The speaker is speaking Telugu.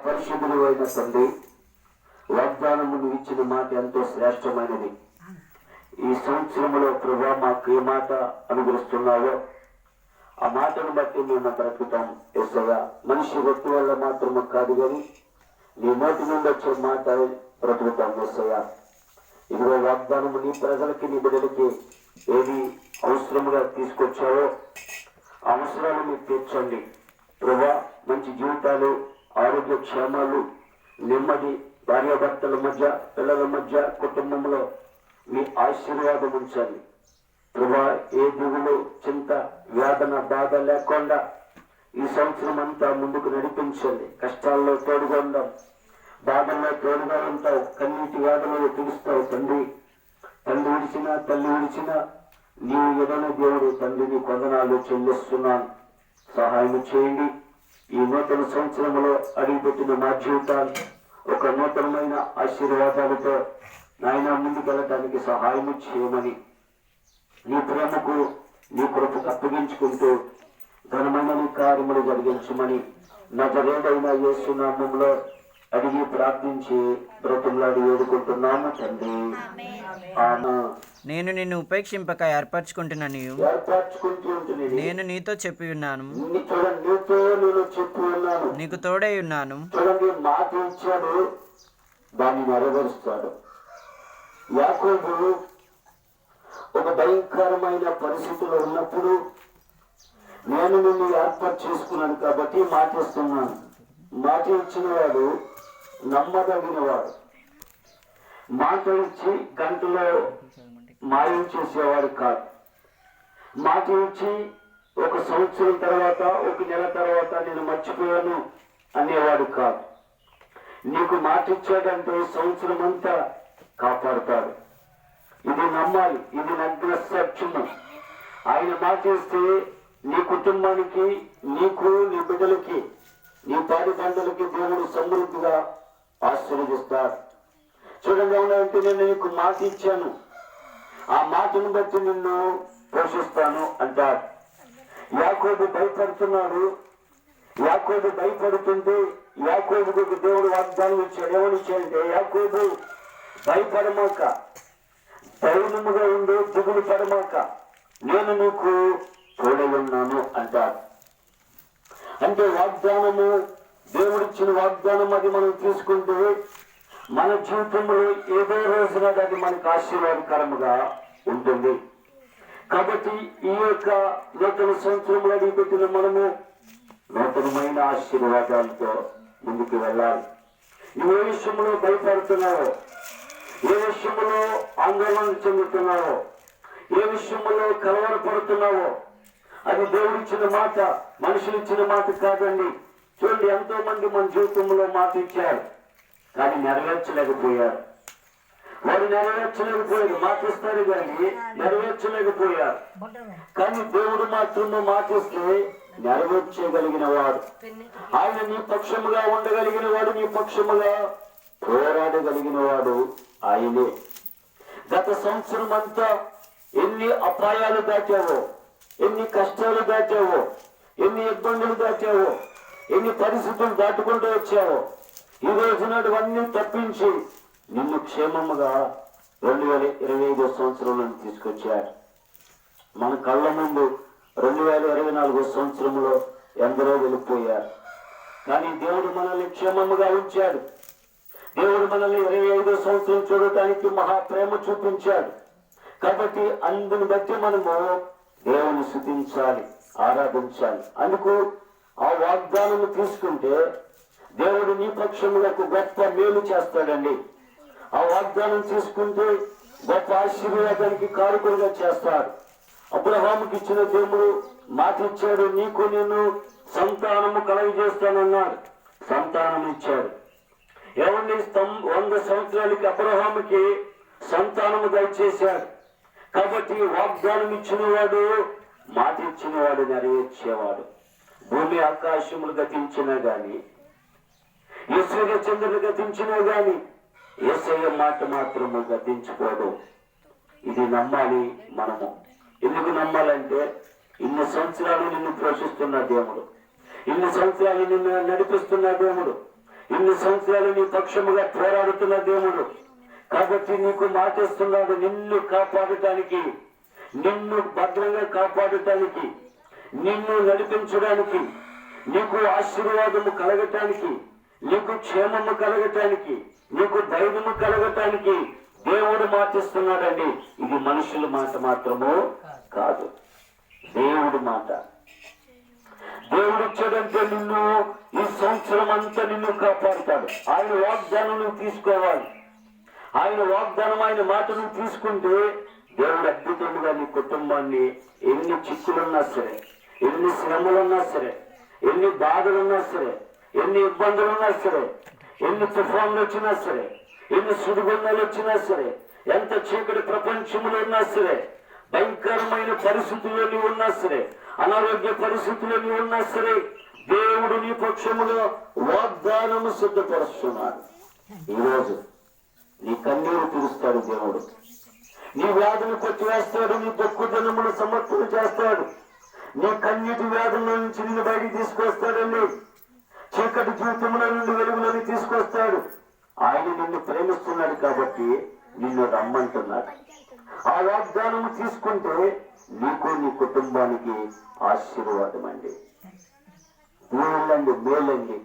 పరిశుద్ధుడు అయిన తండ్రి, వాగ్దానము నువ్వు ఇచ్చిన మాట ఎంతో శ్రేష్టమైనది. ఈ సంవత్సరంలో ప్రభా మాకు ఏ మాట అనుగ్రహిస్తున్నావో ఆ మాటను బట్టి మేము బ్రతుకుతాం. యేసయ్యా, మనిషి వ్యక్తి వల్ల మాత్రమే కాదు కానీ నీ నోటి నుండి వచ్చే మాట బ్రతుకుతాం. యేసయ్యా, ఇదిగో వాగ్దానము నీ ప్రజలకి నీ బిడ్డలకి ఏది అవసరముగా తీసుకొచ్చావో ఆ అవసరాలు మీరు తీర్చండి ప్రభా. మంచి జీవితాలు, ఆరోగ్య క్షేమాలు, నెమ్మది, భార్యాభర్తల మధ్య, పిల్లల మధ్య, కుటుంబంలో మీ ఆశీర్వాదం ఉంచండి ప్రభా. ఏ దిగులు, చింత, వేదన, బాధ లేకుండా ఈ సంవత్సరం అంతా ముందుకు నడిపించండి. కష్టాల్లో తోడుగా ఉందాం, బాధల్లో తోడుగా ఉంటావు, కన్నీటి వేదనలు తీరుస్తావు తండ్రి. తల్లి విడిచినా తల్లి విడిచినా నీవు ఎడన దేవుడు తండ్రి, నీ కొందనాలు చెల్లిస్తున్నాను. సహాయం చేయండి. ఈ నూతన సంవత్సరంలో అడిగిపెట్టిన మా జీవితాలు ఒక నూతనమైన ఆశీర్వాదాలతో నాయన ముందుకెళ్ళటానికి సహాయం చేయమని నీ ప్రేమకు నీ కృపకు అప్పగించుకుంటూ ఘనమైన నీ కార్యములు జరిగించమని నజరేయుడైన యేసు నామములో అడిగి ప్రార్థించి బ్రతులాడి వేడుకుంటున్నాము తండ్రి. నేను నిన్ను ఉపేక్షింపక ఏర్పరచుకుంటున్నాను. నేను నీతో చెప్పి ఉన్నాను, నీకు తోడై ఉన్నాను. మాట ఇచ్చాడు, దాన్ని నెరవేరుస్తాడు. యాకోబు ఒక భయంకరమైన పరిస్థితిలో ఉన్నప్పుడు నేను నిన్ను ఏర్పాటు చేసుకున్నాను కాబట్టి మాట ఇస్తున్నాను. మాట ఇచ్చిన వాడు నమ్మదగిన వాడు. మాట ఇచ్చి గంటలో మాయం చేసేవాడు కాదు. మాట ఇచ్చి ఒక సంవత్సరం తర్వాత, ఒక నెల తర్వాత నేను మర్చిపోయాను అనేవాడు కాదు. నీకు మాట ఇచ్చాడంటే సంవత్సరం అంతా కాపాడుతాడు. ఇది నమ్మాలి. ఇది నగ్న సత్యము. ఆయన మాట ఇస్తే నీ కుటుంబానికి, నీకు, నీ బిడ్డలకి, నీ పాడి పంటలకి దేవుడు సమృద్ధిగా ఆశీర్వదిస్తాడు. చూడండి, ఏమంటే నేను నీకు మాట ఇచ్చాను, ఆ మాటను బట్టి నిన్ను పోషిస్తాను అంటాడు. యాకోబు భయపడుతున్నాడు. యాకోబు భయపడుతుంటే యాకోబుకు దేవుడు వాగ్దానం ఇచ్చాడు. ఏమని ఇచ్చాడంటే, యాకోబు భయపడమాక, ధైర్యముగా ఉండి దిగులు పడమాక, నేను నీకు తోడై ఉన్నాను అంటాడు. అంటే వాగ్దానము, దేవుడిచ్చిన వాగ్దానం అది మనం తీసుకుంటే మన జీవితంలో ఏదో రోజున అది మనకు ఆశీర్వాదకరముగా ఉంటుంది. కాబట్టి ఈ యొక్క నూతన సంవత్సరంలో అడిగిపెట్టిన మనము నూతనమైన ఆశీర్వాదాలతో ముందుకు వెళ్ళాలి. నువ్వు ఏ విషయంలో భయపడుతున్నావో, ఏ విషయంలో ఆందోళన చెందుతున్నావో, ఏ విషయంలో కలవరపడుతున్నావో, అది దేవుడిచ్చిన మాట, మనుషులు ఇచ్చిన మాట కాదండి. చూడండి, ఎంతో మంది మన జీవితంలో మాట ఇచ్చారు కానీ నెరవేర్చలేకపోయారు. వారు నెరవేర్చలేకపోయారు. మాట ఇస్తారు కానీ నెరవేర్చలేకపోయారు. కానీ దేవుడు మాత్రమే మాట ఇస్తే నెరవేర్చగలిగిన వాడు. ఆయన నీ పక్షముగా ఉండగలిగిన వాడు, నీ పక్షముగా పోరాడగలిగిన వాడు ఆయనే. గత సంవత్సరం అంతా ఎన్ని అపాయాలు దాటావో, ఎన్ని కష్టాలు దాటావో, ఎన్ని ఇబ్బందులు దాటావో, ఎన్ని పరిస్థితులు దాటుకుంటూ వచ్చావో, ఈ రోజు నాడు అన్ని తప్పించి నిన్ను క్షేమముగా 2025 సంవత్సరంలో తీసుకొచ్చాడు. మన కళ్ళ ముందు 2024 సంవత్సరంలో ఎందరో వెళ్ళిపోయారు. కానీ దేవుడు మనల్ని క్షేమముగా ఉంచాడు. దేవుడు మనల్ని 25 సంవత్సరం చూడటానికి మహాప్రేమ చూపించాడు. కాబట్టి అందుని బట్టి మనము దేవుని స్తుతించాలి, ఆరాధించాలి. అందుకు ఆ వాగ్దానం తీసుకుంటే దేవుడు నీ పక్షములకు గొప్ప మేలు చేస్తాడండి. ఆ వాగ్దానం తీసుకుంటే గొప్ప ఆశీర్వాదానికి కారకులుగా చేస్తాడు. అబ్రహాముకి ఇచ్చిన దేవుడు మాట ఇచ్చాడు, నీకు నేను సంతానము కలగజేస్తానన్నాడు. సంతానం ఇచ్చాడు. ఏమండి, 100 సంవత్సరాలకి అబ్రహాముకి సంతానము దయచేశాడు. కాబట్టి వాగ్దానం ఇచ్చిన వాడు, మాట ఇచ్చిన వాడు నెరవేర్చేవాడు. భూమి ఆకాశములు గతించినా గాని, ఈశ్వర చంద్రులు గతించినా గాని యేసయ్య మాట మాత్రము గతించుకోదు. ఇది నమ్మాలి మనము. ఎందుకు నమ్మాలంటే, ఇన్ని సంవత్సరాలు నిన్ను పోషిస్తున్న దేవుడు, ఇన్ని సంవత్సరాలు నిన్ను నడిపిస్తున్న దేవుడు, ఇన్ని సంవత్సరాలు నీ పక్షముగా పోరాడుతున్న దేవుడు. కాబట్టి నీకు మాటిస్తున్నాడు, నిన్ను కాపాడటానికి, నిన్ను భద్రంగా కాపాడటానికి, నిన్ను నడిపించడానికి, నీకు ఆశీర్వాదము కలగటానికి, నీకు క్షేమము కలగటానికి, నీకు ధైర్యము కలగటానికి దేవుడు మాటిస్తున్నాడండి. ఇది మనుషుల మాట మాత్రము కాదు, దేవుడి మాట. దేవుడు ఇచ్చాడంటే నిన్ను ఈ సంవత్సరం అంతా నిన్ను కాపాడుతాడు. ఆయన వాగ్దానం నువ్వు తీసుకోవాలి. ఆయన వాగ్దానం, ఆయన మాట నువ్వు తీసుకుంటే దేవుడు అద్భుతంగా నీ కుటుంబాన్ని, ఎన్ని చిక్కులున్నా సరే, ఎన్ని శ్రమలున్నా సరే, ఎన్ని బాధలున్నా సరే, ఎన్ని ఇబ్బందులున్నా సరే, ఎన్ని తుఫాన్లు వచ్చినా సరే, ఎన్ని సుడిగుండాలు వచ్చినా సరే, ఎంత చీకటి ప్రపంచంలో ఉన్నా సరే, భయంకరమైన పరిస్థితుల్లో నీవు ఉన్నా సరే, అనారోగ్య పరిస్థితుల్లో నీవు ఉన్నా సరే, దేవుడు నీ పక్షములో వాగ్దానము సిద్ధపరుస్తున్నాడు. ఈరోజు నీ కన్నీరు తీరుస్తాడు దేవుడు. నీ వ్యాధులు కొట్టివేస్తాడు, నీ దుఃఖదనమును సమర్థన చేస్తాడు, నీ కన్నీటి వ్యాధుల నుంచి నిన్ను బయటికి తీసుకొస్తాడండి. చీకటి జీవితంలో నుండి వెలుగులోని తీసుకొస్తాడు. ఆయన నిన్ను ప్రేమిస్తున్నాడు కాబట్టి నిన్ను రమ్మంటున్నాడు. ఆ వాగ్దానం తీసుకుంటే నీకు, నీ కుటుంబానికి ఆశీర్వాదం అండి. మేలండి, మేలండి.